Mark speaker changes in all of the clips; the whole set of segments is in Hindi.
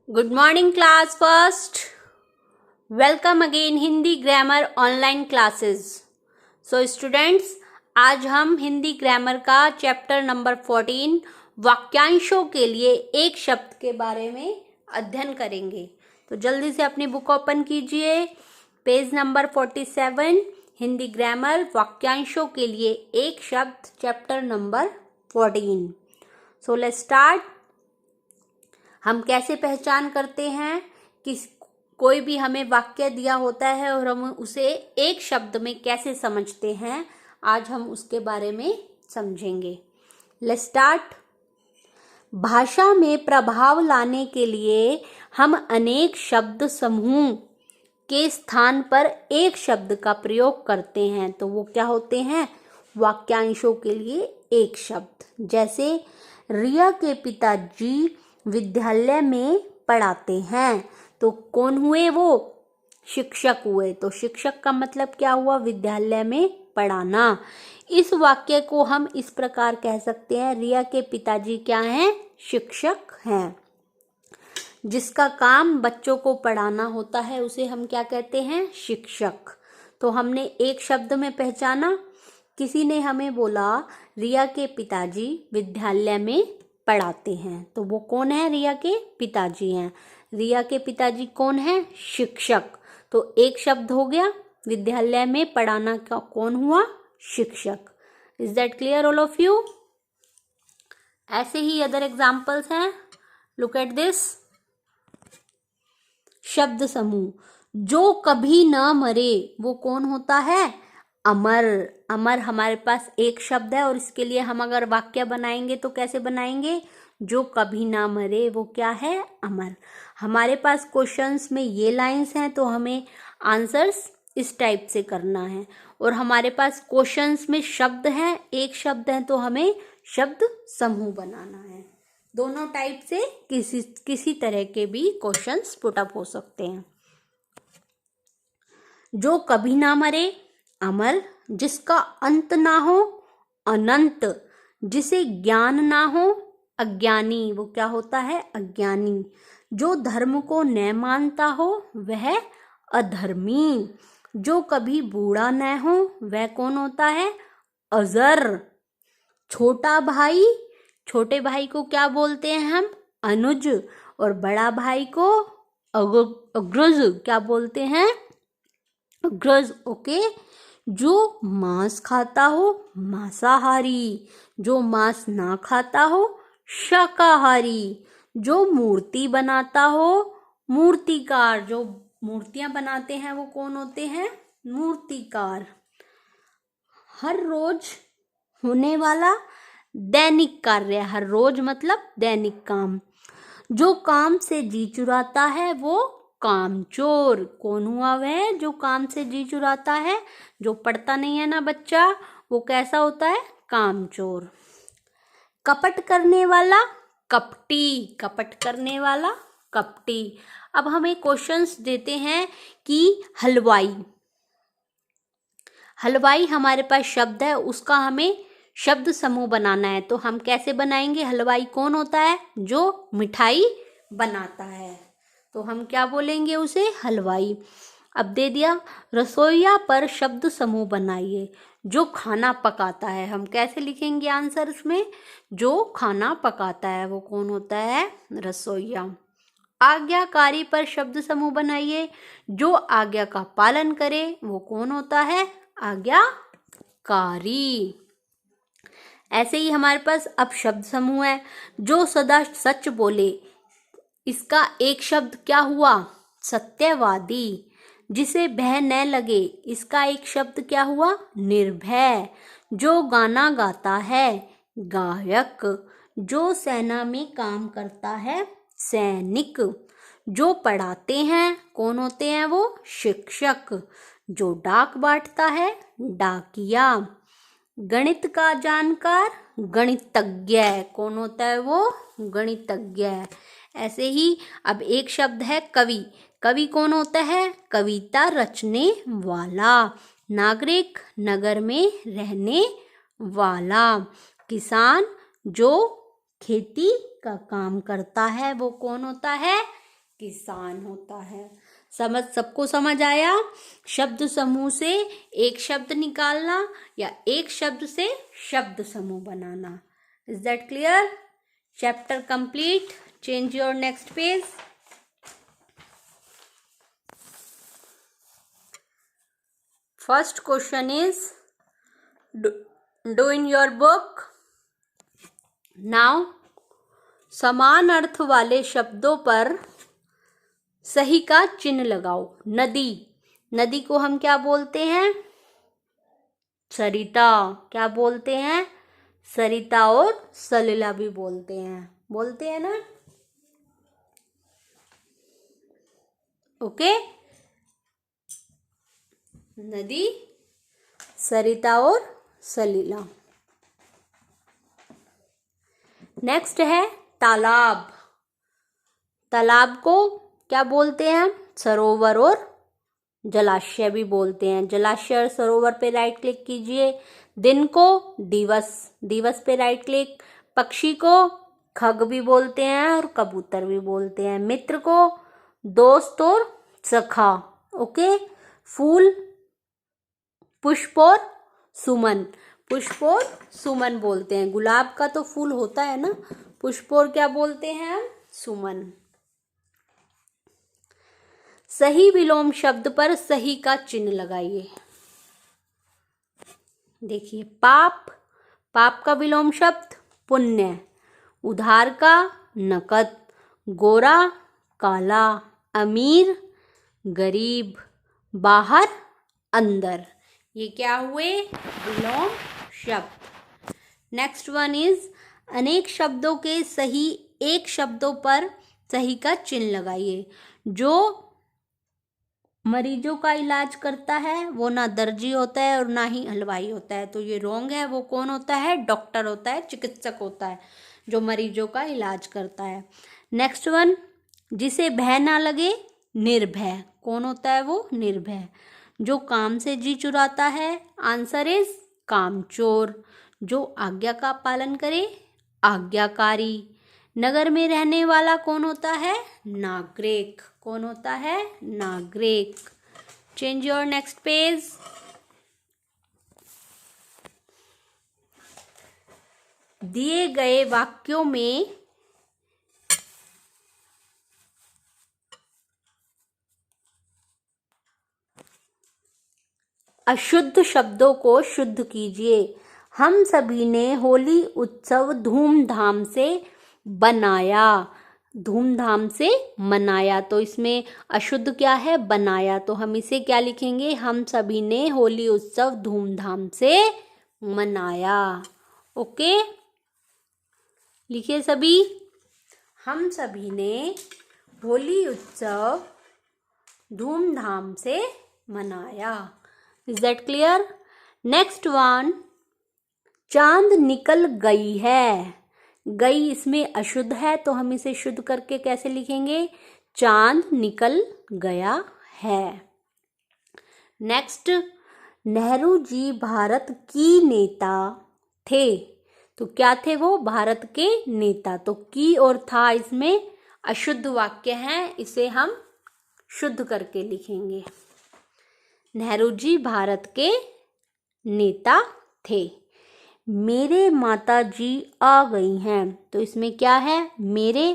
Speaker 1: Good morning class first. Welcome again Hindi grammar online classes. So students, आज हम हिंदी ग्रामर का चैप्टर नंबर 14 वाक्यांशों के लिए एक शब्द के बारे में अध्ययन करेंगे। तो जल्दी से अपनी बुक ओपन कीजिए, पेज नंबर 47, हिंदी ग्रामर वाक्यांशों के लिए एक शब्द, chapter number 14। So let's start. हम कैसे पहचान करते हैं कि कोई भी हमें वाक्य दिया होता है और हम उसे एक शब्द में कैसे समझते हैं, आज हम उसके बारे में समझेंगे। Let's start. भाषा में प्रभाव लाने के लिए हम अनेक शब्द समूह के स्थान पर एक शब्द का प्रयोग करते हैं। तो वो क्या होते हैं? वाक्यांशों के लिए एक शब्द। जैसे रिया के पिताजी विद्यालय में पढ़ाते हैं। तो कौन हुए? वो शिक्षक हुए। तो शिक्षक का मतलब क्या हुआ? विद्यालय में पढ़ाना। इस वाक्य को हम इस प्रकार कह सकते हैं, रिया के पिताजी क्या हैं? शिक्षक हैं। जिसका काम बच्चों को पढ़ाना होता है उसे हम क्या कहते हैं? शिक्षक। तो हमने एक शब्द में पहचाना। किसी ने हमें बोला रिया के पिताजी विद्यालय में पढ़ाते हैं, तो वो कौन है? रिया के पिताजी हैं। रिया के पिताजी कौन है? शिक्षक। तो एक शब्द हो गया। विद्यालय में पढ़ाना का कौन हुआ? शिक्षक। Is that clear all of you? ऐसे ही अदर एग्जाम्पल्स हैं। Look at this. शब्द समूह जो कभी ना मरे, वो कौन होता है? अमर। अमर हमारे पास एक शब्द है और इसके लिए हम अगर वाक्य बनाएंगे तो कैसे बनाएंगे? जो कभी ना मरे वो क्या है? अमर। हमारे पास क्वेश्चंस में ये लाइंस हैं तो हमें आंसर्स इस टाइप से करना है, और हमारे पास क्वेश्चंस में शब्द हैं, एक शब्द है तो हमें शब्द समूह बनाना है। दोनों टाइप से किसी तरह के भी क्वेश्चंस पुट अप हो सकते हैं। जो कभी ना मरे अमर, जिसका अंत ना हो अनंत, जिसे ज्ञान ना हो अज्ञानी, वो क्या होता है? अज्ञानी। जो धर्म को न मानता हो वह अधर्मी। जो कभी बूढ़ा न हो वह कौन होता है? अजर। छोटा भाई, छोटे भाई को क्या बोलते हैं हम? अनुज। और बड़ा भाई को अग्रज। क्या बोलते हैं? अग्रज। ओके। जो मांस खाता हो मांसाहारी। जो मांस ना खाता हो शाकाहारी। जो मूर्ति बनाता हो मूर्तिकार। जो मूर्तियां बनाते हैं वो कौन होते हैं? मूर्तिकार। हर रोज होने वाला दैनिक कार्य। हर रोज मतलब दैनिक काम। जो काम से जी चुराता है वो कामचोर। कौन हुआ वह जो काम से जी चुराता है? जो पढ़ता नहीं है ना बच्चा, वो कैसा होता है? कामचोर। कपट करने वाला कपटी। कपट करने वाला कपटी। अब हमें क्वेश्चंस देते हैं कि हलवाई। हलवाई हमारे पास शब्द है, उसका हमें शब्द समूह बनाना है। तो हम कैसे बनाएंगे? हलवाई कौन होता है? जो मिठाई बनाता है। तो हम क्या बोलेंगे उसे? हलवाई। अब दे दिया रसोइया पर शब्द समूह बनाइए। जो खाना पकाता है, हम कैसे लिखेंगे आंसर इसमें? जो खाना पकाता है वो कौन होता है? रसोइया। आज्ञाकारी पर शब्द समूह बनाइए। जो आज्ञा का पालन करे वो कौन होता है? आज्ञाकारी। ऐसे ही हमारे पास अब शब्द समूह है। जो सदा सच बोले, इसका एक शब्द क्या हुआ? सत्यवादी। जिसे भय न लगे, इसका एक शब्द क्या हुआ? निर्भय। जो गाना गाता है गायक। जो सेना में काम करता है सैनिक। जो पढ़ाते हैं कौन होते हैं? वो शिक्षक। जो डाक बांटता है डाकिया। गणित का जानकार गणितज्ञ। कौन होता है? वो गणितज्ञ। ऐसे ही अब एक शब्द है कवि। कवि कौन होता है? कविता रचने वाला। नागरिक, नगर में रहने वाला। किसान, जो खेती का काम करता है वो कौन होता है? किसान होता है। सबको समझ आया? शब्द समूह से एक शब्द निकालना या एक शब्द से शब्द समूह बनाना। Is that clear? Chapter complete. Change your next page. First question is do in your book. Now समान अर्थ वाले शब्दों पर सही का चिन्ह लगाओ। नदी, नदी को हम क्या बोलते हैं? सरिता। क्या बोलते हैं? सरिता और सलिला भी बोलते हैं ना? ओके, नदी, सरिता और सलिला। नेक्स्ट है तालाब। तालाब को क्या बोलते हैं? सरोवर और जलाशय भी बोलते हैं। जलाशय और सरोवर पे राइट क्लिक कीजिए। दिन को दिवस, दिवस पे राइट क्लिक। पक्षी को खग भी बोलते हैं और कबूतर भी बोलते हैं। मित्र को दोस्त और सखा। ओके, फूल पुष्प और सुमन, पुष्प और सुमन बोलते हैं। गुलाब का तो फूल होता है ना, पुष्प और क्या बोलते हैं हम? सुमन। सही विलोम शब्द पर सही का चिन्ह लगाइए। देखिए, पाप, पाप का विलोम शब्द पुण्य। उधार का नकद। गोरा काला। अमीर गरीब। बाहर अंदर। ये क्या हुए? विलोम शब्द। नेक्स्ट वन इज अनेक शब्दों के सही एक शब्दों पर सही का चिन्ह लगाइए। जो मरीजों का इलाज करता है वो ना दर्जी होता है और ना ही हलवाई होता है, तो ये रॉन्ग है। वो कौन होता है? डॉक्टर होता है, चिकित्सक होता है जो मरीजों का इलाज करता है। नेक्स्ट वन, जिसे भय ना लगे निर्भय। कौन होता है वो? निर्भय। जो काम से जी चुराता है, आंसर इज कामचोर। जो आज्ञा का पालन करे, आज्ञाकारी। नगर में रहने वाला कौन होता है? नागरिक। कौन होता है? नागरिक। Change your next page. दिए गए वाक्यों में अशुद्ध शब्दों को शुद्ध कीजिए। हम सभी ने होली उत्सव धूमधाम से बनाया। धूमधाम से मनाया, तो इसमें अशुद्ध क्या है? बनाया। तो हम इसे क्या लिखेंगे? हम सभी ने होली उत्सव धूमधाम से मनाया। ओके, लिखिए सभी। हम सभी ने होली उत्सव धूमधाम से मनाया। Is that clear? Next one, चांद निकल गई है। गई इसमें अशुद्ध है, तो हम इसे शुद्ध करके कैसे लिखेंगे? चांद निकल गया है। नेक्स्ट, नेहरू जी भारत की नेता थे। तो क्या थे वो? भारत के नेता। तो की और था इसमें अशुद्ध वाक्य है, इसे हम शुद्ध करके लिखेंगे। नेहरू जी भारत के नेता थे। मेरे माता जी आ गई हैं, तो इसमें क्या है? मेरे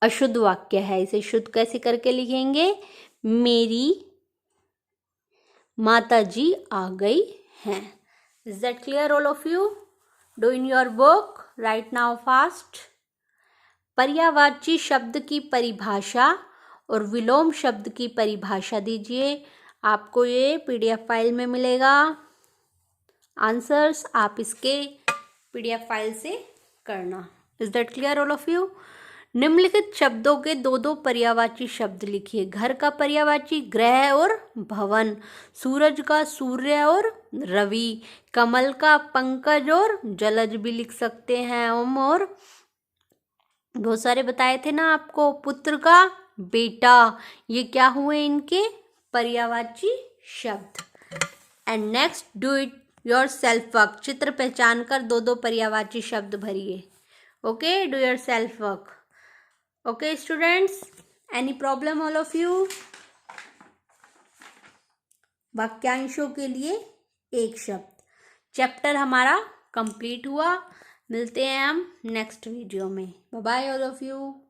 Speaker 1: अशुद्ध वाक्य है, इसे शुद्ध कैसे करके लिखेंगे? मेरी माता जी आ गई हैं। Is that clear all of you? Do in your book, right now fast. पर्यायवाची शब्द की परिभाषा और विलोम शब्द की परिभाषा दीजिए। आपको ये पीडीएफ फाइल में मिलेगा। आंसर्स आप इसके पीडीएफ फाइल से करना। Is that clear all of you? निम्नलिखित शब्दों के दो दो पर्यायवाची शब्द लिखिए। घर का पर्यायवाची ग्रह और भवन। सूरज का सूर्य और रवि। कमल का पंकज और जलज भी लिख सकते हैं हम, और बहुत सारे बताए थे ना आपको। पुत्र का बेटा, ये क्या हुए? इनके पर्यायवाची शब्द। And next, do it your self work. चित्र पहचान कर दो दो पर्यायवाची शब्द भरिए। Okay, do your self work. Okay students, any problem all of you? वाक्यांशों के लिए एक शब्द। चैप्टर हमारा कंप्लीट हुआ। मिलते हैं हम नेक्स्ट वीडियो में। Bye bye all of you.